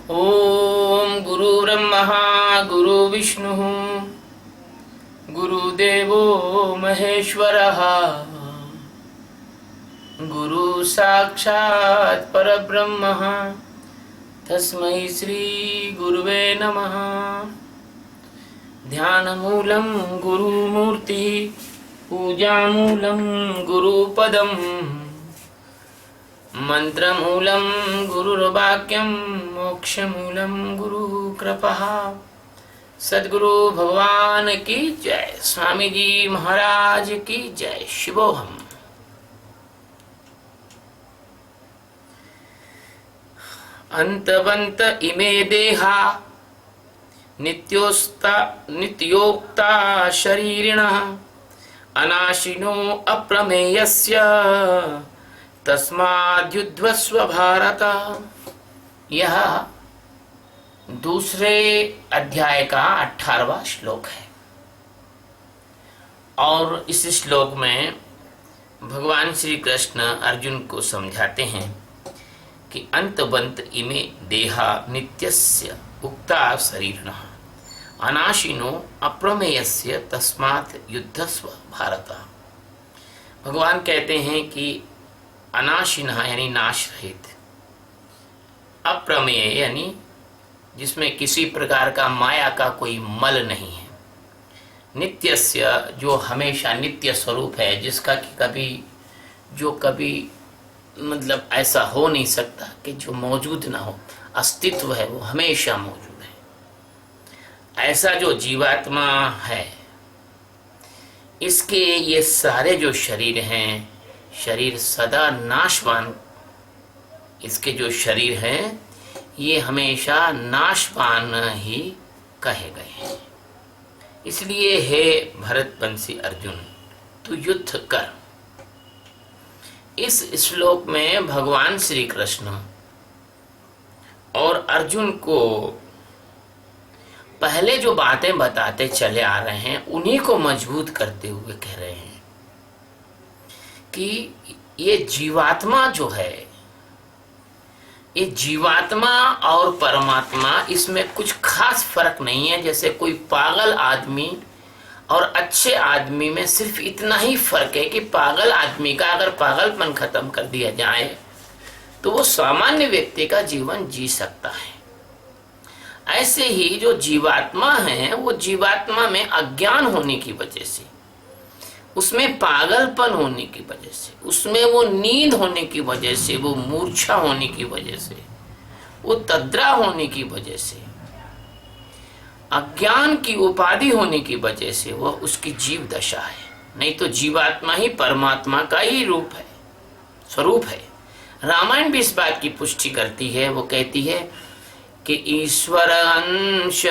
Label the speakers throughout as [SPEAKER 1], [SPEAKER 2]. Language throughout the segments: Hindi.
[SPEAKER 1] ओम गुरु ब्रह्मा गुरु विष्णु गुरुदेवो महेश्वरः गुरु साक्षात् परब्रह्मः तस्मै श्री गुरुवे नमः। ध्यानमूलं गुरुमूर्ति पूजामूलं गुरुपदम् मंत्रमूलं गुरुर्वाक्यं मोक्षमूलं गुरुकृपः। सद्गुरु भगवान की जय। स्वामी जी महाराज की जय। शिवोहम। अंतवंत इमे देहा नित्योक्ता शरीरिणः अनाशिनो अप्रमेयस्य तस्माद्युध्वस्व भारत। यह दूसरे अध्याय का 18वां श्लोक है और इस श्लोक में भगवान श्री कृष्ण अर्जुन को समझाते हैं कि अंतवंत इमे देहा नित्यस्य उक्ता शरीरिणः अनाशिनो अप्रमेयस्य तस्मात् युद्धस्व भारत। भगवान कहते हैं कि अनाशिनः यानी नाश रहित, अप्रमेय यानी जिसमें किसी प्रकार का माया का कोई मल नहीं है, नित्यस्य जो हमेशा नित्य स्वरूप है, जिसका कि कभी मतलब ऐसा हो नहीं सकता कि जो मौजूद ना हो, अस्तित्व है वो हमेशा मौजूद है। ऐसा जो जीवात्मा है, इसके ये सारे जो शरीर हैं, शरीर सदा नाशवान, इसके जो शरीर हैं ये हमेशा नाशवान ही कहे गए हैं। इसलिए हे भरतवंशी अर्जुन, तू युद्ध कर। इस श्लोक में भगवान श्री कृष्ण और अर्जुन को पहले जो बातें बताते चले आ रहे हैं उन्हीं को मजबूत करते हुए कह रहे हैं कि ये जीवात्मा जो है, ये जीवात्मा और परमात्मा, इसमें कुछ खास फर्क नहीं है। जैसे कोई पागल आदमी और अच्छे आदमी में सिर्फ इतना ही फर्क है कि पागल आदमी का अगर पागलपन खत्म कर दिया जाए तो वो सामान्य व्यक्ति का जीवन जी सकता है। ऐसे ही जो जीवात्मा है, वो जीवात्मा में अज्ञान होने की वजह से, उसमें पागलपन होने की वजह से, उसमें वो नींद होने की वजह से, वो मूर्छा होने की वजह से, वो तद्रा होने की वजह से, अज्ञान की उपाधि होने की वजह से वह उसकी जीव दशा है। नहीं तो जीवात्मा ही परमात्मा का ही रूप है, स्वरूप है। रामायण भी इस बात की पुष्टि करती है। वो कहती है कि ईश्वर अंश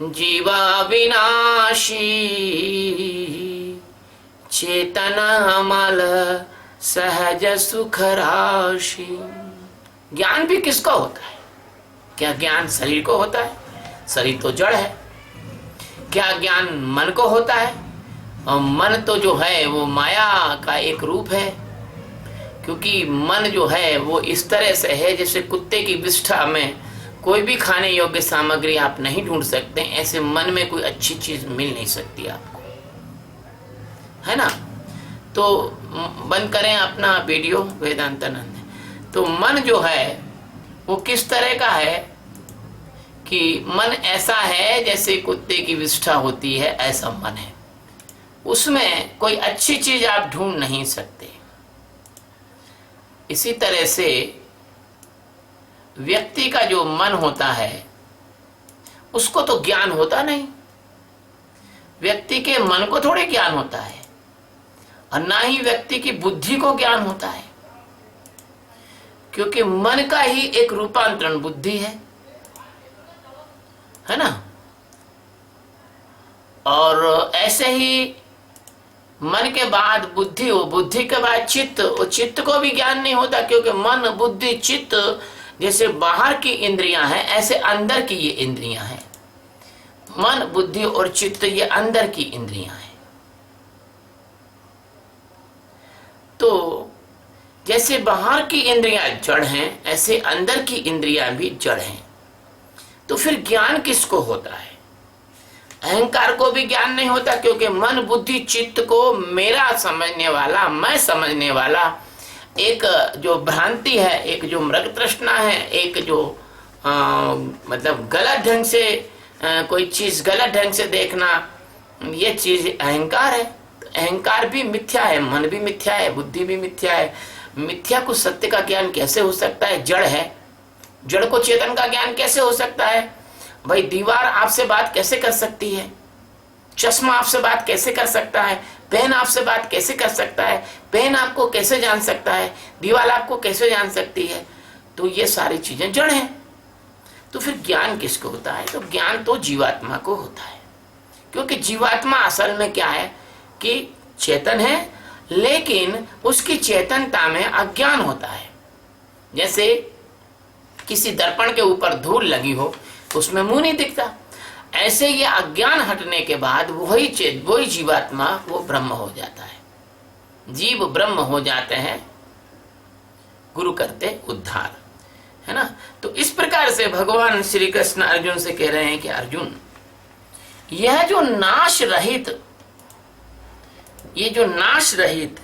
[SPEAKER 1] जीवा विनाशी चेतन अमल सहज सुख राशि। ज्ञान भी किसको होता है? क्या ज्ञान शरीर को होता है? शरीर तो जड़ है। क्या ज्ञान मन को होता है? और मन तो जो है वो माया का एक रूप है, क्योंकि मन जो है वो इस तरह से है जैसे कुत्ते की विष्ठा में कोई भी खाने योग्य सामग्री आप नहीं ढूंढ सकते, ऐसे मन में कोई अच्छी चीज मिल नहीं सकती आपको, है ना। तो बंद करें अपना वीडियो वेदांतानंद। तो मन जो है वो किस तरह का है कि मन ऐसा है जैसे कुत्ते की विष्ठा होती है, ऐसा मन है। उसमें कोई अच्छी चीज आप ढूंढ नहीं सकते। इसी तरह से व्यक्ति का जो मन होता है उसको तो ज्ञान होता नहीं। व्यक्ति के मन को थोड़े ज्ञान होता है, और ना ही व्यक्ति की बुद्धि को ज्ञान होता है, क्योंकि मन का ही एक रूपांतरण बुद्धि है ना। और ऐसे ही मन के बाद बुद्धि हो, बुद्धि के बाद चित्त, और चित्त को भी ज्ञान नहीं होता, क्योंकि मन बुद्धि चित्त जैसे बाहर की इंद्रियां हैं, ऐसे अंदर की ये इंद्रियां हैं। मन बुद्धि और चित्त ये अंदर की इंद्रियां हैं। तो जैसे बाहर की इंद्रियां जड़ हैं, ऐसे अंदर की इंद्रियां भी जड़ हैं। तो फिर ज्ञान किसको होता है? अहंकार को भी ज्ञान नहीं होता, क्योंकि मन बुद्धि चित्त को मेरा समझने वाला, मैं समझने वाला एक जो भ्रांति है, एक जो मृग तृष्णा है, एक जो मतलब गलत ढंग से कोई चीज गलत ढंग से देखना, ये चीज अहंकार है। तो अहंकार भी मिथ्या है, मन भी मिथ्या है, बुद्धि भी मिथ्या है। मिथ्या को सत्य का ज्ञान कैसे हो सकता है? जड़ है, जड़ को चेतन का ज्ञान कैसे हो सकता है? भाई दीवार आपसे बात कैसे कर सकती है? चश्मा आपसे बात कैसे कर सकता है? पेन आपसे बात कैसे कर सकता है? पेन आपको कैसे जान सकता है? दीवार आपको कैसे जान सकती है? तो ये सारी चीजें जड़ हैं। तो फिर ज्ञान किसको होता है? तो ज्ञान तो जीवात्मा को होता है, क्योंकि जीवात्मा असल में क्या है कि चेतन है, लेकिन उसकी चेतनता में अज्ञान होता है। जैसे किसी दर्पण के ऊपर धूल लगी हो, उसमें मुंह नहीं दिखता, ऐसे ये अज्ञान हटने के बाद वही जीवात्मा वो ब्रह्म हो जाता है। जीव ब्रह्म हो जाते हैं, गुरु करते उद्धार, है ना। तो इस प्रकार से भगवान श्री कृष्ण अर्जुन से कह रहे हैं कि अर्जुन, यह जो नाश रहित, ये जो नाश रहित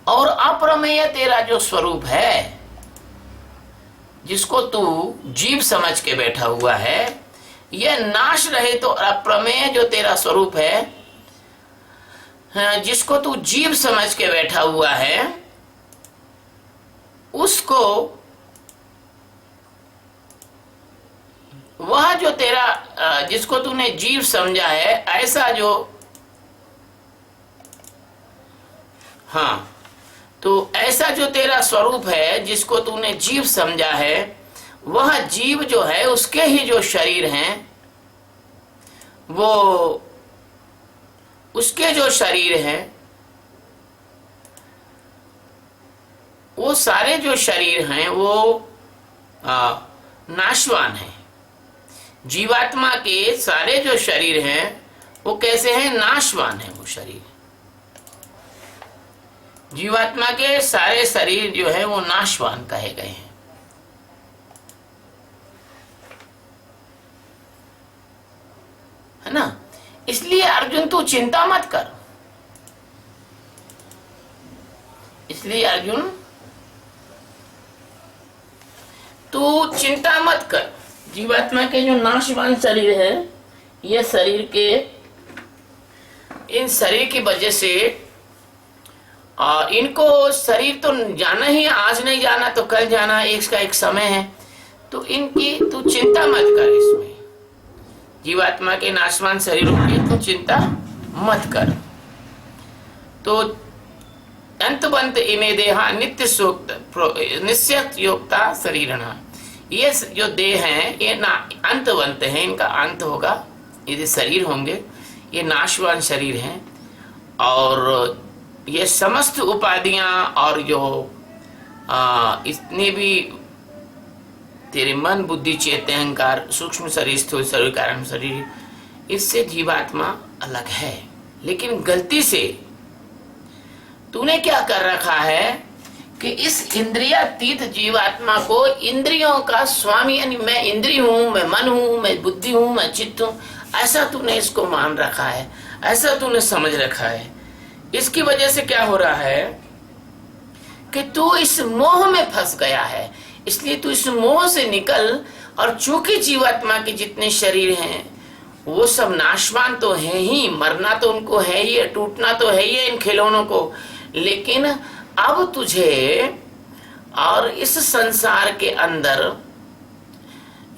[SPEAKER 1] और अप्रमेय तेरा जो स्वरूप है, जिसको तू जीव समझ के बैठा हुआ है, यह नाश रहित और अप्रमेय जो तेरा स्वरूप है, जिसको तू जीव समझ के बैठा हुआ है, उसको वह जो तेरा जिसको तूने जीव समझा है, ऐसा जो, हाँ, तो ऐसा जो तेरा स्वरूप है जिसको तूने जीव समझा है, वह जीव जो है उसके ही जो शरीर हैं, वो उसके जो शरीर हैं, वो सारे जो शरीर हैं वो नाशवान हैं। जीवात्मा के सारे जो शरीर हैं वो कैसे हैं? नाशवान है वो शरीर। जीवात्मा के सारे शरीर जो है वो नाशवान कहे गए हैं, है ना। इसलिए अर्जुन तू चिंता मत कर, इसलिए अर्जुन तू चिंता मत कर। जीवात्मा के जो नाशवान शरीर है, ये शरीर के, इन शरीर की वजह से इनको शरीर तो जाना ही, आज नहीं जाना तो कल जाना, इसका एक समय है। तो इनकी तू चिंता मत कर, इसमें जीवात्मा के नाशवान शरीरों की तू चिंता मत कर। तो अंतवंत इमे देहा नित्य निश्चित योक्ता शरीरणा, ये जो देह हैं ये ना अंतवंत हैं, इनका अंत होगा, ये शरीर होंगे, ये नाशवान शरीर हैं। और ये समस्त उपाधियां और जो इतने भी तेरे मन बुद्धि चेत अहंकार, सूक्ष्म शरीर, स्थूल शरीर, कारण शरीर, इससे जीवात्मा अलग है। लेकिन गलती से तूने क्या कर रखा है कि इस इंद्रियातीत जीवात्मा को इंद्रियों का स्वामी, यानी मैं इंद्रिय हूं, मैं मन हूं, मैं बुद्धि हूं, मैं चित्त हूं, ऐसा तूने इसको मान रखा है, ऐसा तूने समझ रखा है। इसकी वजह से क्या हो रहा है कि तू इस मोह में फंस गया है। इसलिए तू इस मोह से निकल, और चूंकि जीवात्मा के जितने शरीर हैं वो सब नाशवान तो है ही, मरना तो उनको है ही, टूटना तो है ही इन खिलौनों को, लेकिन अब तुझे और इस संसार के अंदर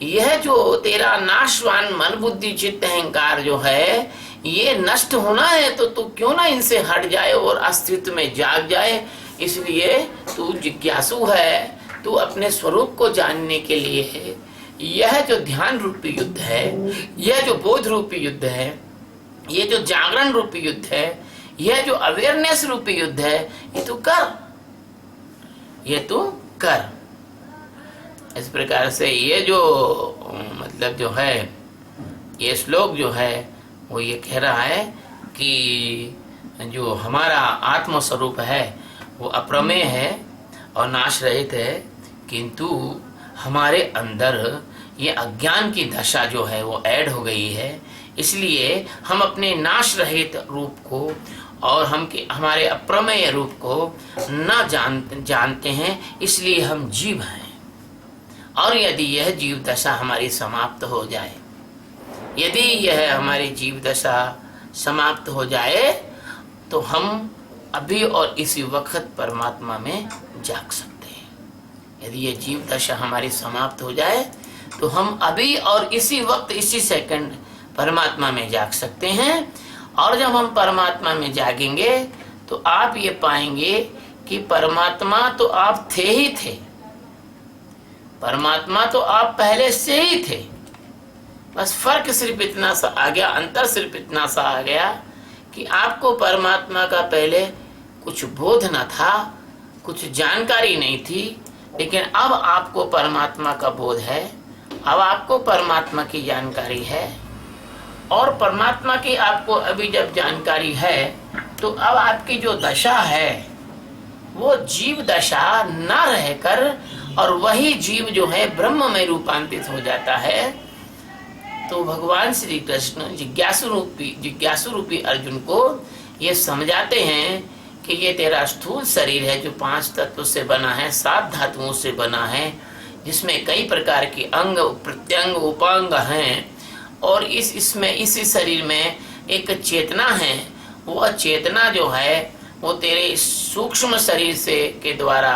[SPEAKER 1] यह जो तेरा नाशवान मन बुद्धि चित्त अहंकार जो है, ये नष्ट होना है, तो तू क्यों ना इनसे हट जाए और अस्तित्व में जाग जाए। इसलिए तू जिज्ञासु है, तू अपने स्वरूप को जानने के लिए है। यह जो ध्यान रूपी युद्ध है, यह जो बोध रूपी युद्ध है, ये जो जागरण रूपी युद्ध है, यह जो अवेयरनेस रूपी युद्ध है, ये तू कर, ये तू कर। इस प्रकार से ये जो मतलब जो है, ये श्लोक जो है वो ये कह रहा है कि जो हमारा आत्म स्वरूप है वो अप्रमेय है, और नाश रहित है, किंतु हमारे अंदर ये अज्ञान की दशा जो है वो ऐड हो गई है। इसलिए हम अपने नाश रहित रूप को और हमारे अप्रमेय रूप को न जानते हैं, इसलिए हम जीव हैं। और यदि यह जीव दशा हमारी समाप्त हो जाए, यदि यह हमारी जीव दशा समाप्त हो जाए, तो हम अभी और इसी वक्त परमात्मा में जाग सकते हैं। यदि ये जीव दशा हमारी समाप्त हो जाए तो हम अभी और इसी वक्त इसी सेकंड परमात्मा में जाग सकते हैं। और जब हम परमात्मा में जागेंगे तो आप ये पाएंगे कि परमात्मा तो आप थे ही थे, परमात्मा तो आप पहले से ही थे। बस फर्क सिर्फ इतना सा आ गया, अंतर सिर्फ इतना सा आ गया कि आपको परमात्मा का पहले कुछ बोध न था, कुछ जानकारी नहीं थी, लेकिन अब आपको परमात्मा का बोध है, अब आपको परमात्मा की जानकारी है। और परमात्मा की आपको अभी जब जानकारी है तो अब आपकी जो दशा है वो जीव दशा न रहकर और वही जीव जो है ब्रह्म में रूपांतरित हो जाता है। तो भगवान श्री कृष्ण जिज्ञासु रूपी अर्जुन को ये समझाते हैं कि ये तेरा स्थूल शरीर है जो 5 तत्वों से बना है, 7 धातुओं से बना है, जिसमें कई प्रकार के अंग प्रत्यंग उपांग हैं। और इसमें इसी शरीर में एक चेतना है। वो चेतना जो है वो तेरे सूक्ष्म शरीर से के द्वारा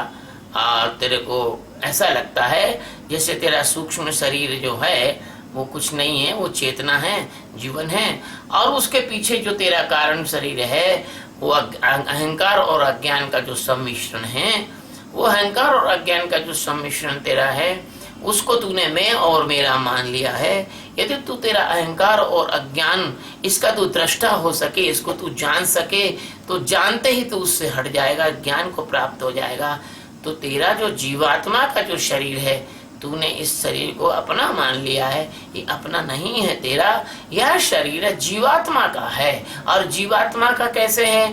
[SPEAKER 1] तेरे को ऐसा लगता है जैसे तेरा सूक्ष्म शरीर जो है वो कुछ नहीं है, वो चेतना है, जीवन है। और उसके पीछे जो तेरा कारण शरीर है वो अहंकार और अज्ञान का जो सम्मिश्रण है, वो अहंकार और अज्ञान का जो सम्मिश्रण तेरा है उसको तूने मैं और मेरा मान लिया है। यदि तू तेरा अहंकार और अज्ञान इसका तू दृष्टा हो सके, इसको तू जान सके, तो जानते ही तू उससे हट जाएगा, ज्ञान को प्राप्त हो जाएगा। तो तेरा जो जीवात्मा का जो शरीर है, तूने इस शरीर को अपना मान लिया है, ये अपना नहीं है तेरा, यह शरीर जीवात्मा का है। और जीवात्मा का कैसे है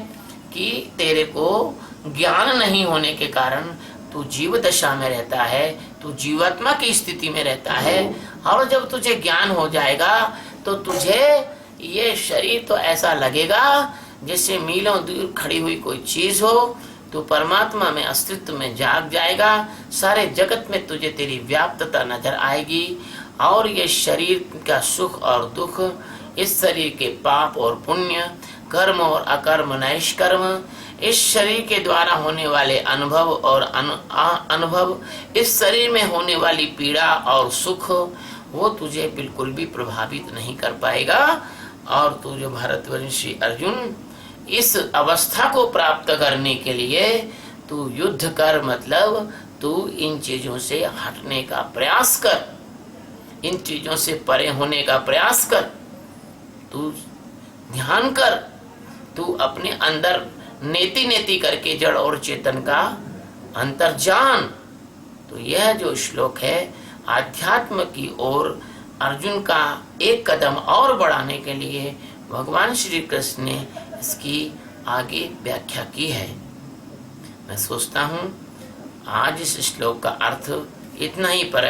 [SPEAKER 1] कि तेरे को ज्ञान नहीं होने के कारण तू जीव दशा में रहता है, तू जीवात्मा की स्थिति में रहता है। और जब तुझे ज्ञान हो जाएगा तो तुझे ये शरीर तो ऐसा लगेगा जैसे मीलों दूर खड़ी हुई कोई चीज हो। तू परमात्मा में अस्तित्व में जाग जाएगा, सारे जगत में तुझे तेरी व्याप्तता नजर आएगी। और ये शरीर का सुख और दुख, इस शरीर के पाप और पुण्य, कर्म और अकर्म नैष्कर्म, इस शरीर के द्वारा होने वाले अनुभव और अनुभव, इस शरीर में होने वाली पीड़ा और सुख, वो तुझे बिल्कुल भी प्रभावित नहीं कर पाएगा। और तू जो भारतवंशी अर्जुन, इस अवस्था को प्राप्त करने के लिए तू युद्ध कर, मतलब तू इन चीजों से हटने का प्रयास कर, इन चीजों से परे होने का प्रयास कर, तू ध्यान कर, तू अपने अंदर नेति नेति करके जड़ और चेतन का अंतर जान। तो यह जो श्लोक है आध्यात्म की ओर अर्जुन का एक कदम और बढ़ाने के लिए भगवान श्री कृष्ण ने इसकी आगे व्याख्या की है। मैं सोचता हूँ आज इस श्लोक का अर्थ इतना ही पर्याप्त